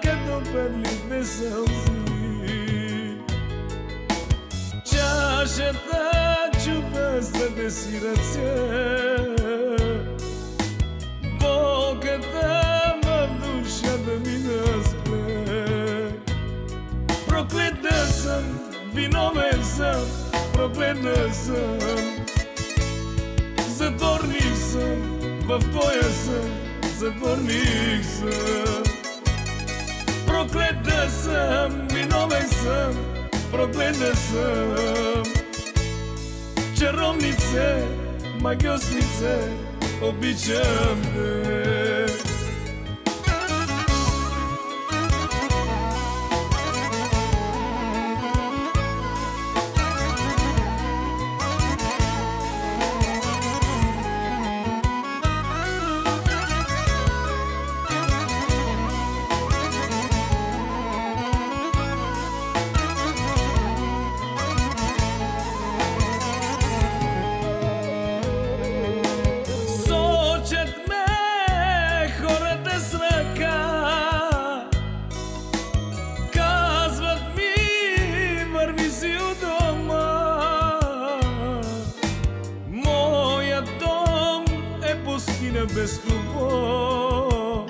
като перлите сълзи. Чашата чупа с двете си ръце, болката в душата ми да спре. Проклета съм, виновен съм, проклета съм. Затворник съм, в твоя сън, затворник съм. Проклета съм, виновен съм, проклета съм. Чаровнице, магиоснице, обичам те. Без любов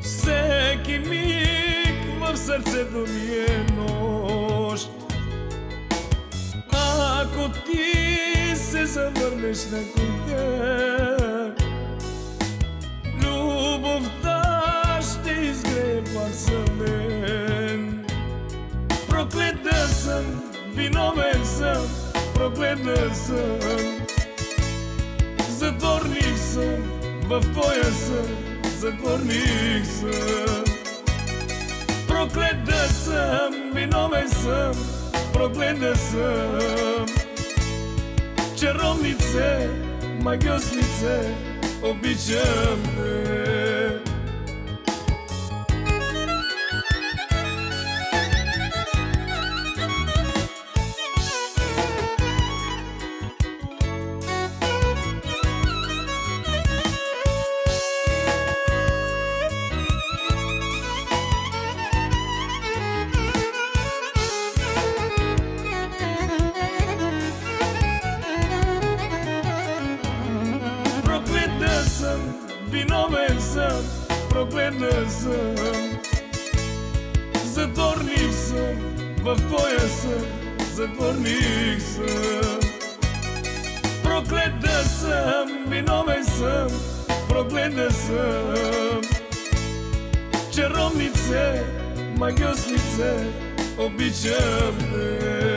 всеки миг в сърцето ми е нощ. Ако ти се завърнеш на тях, любовта ще изгрее пак за мен. Проклета съм, виновен съм, проклета съм. Затворник съм, в твоя сън, затворник съм. Проклета съм, виновен съм, проклета съм. Чаровнице, магиоснице, обичам те. Виновен съм, проклета съм. Затворник съм, в твоя сън, затворник съм. Проклета съм, виновен съм, проклета съм. Чаровнице, магиоснице, обичам те.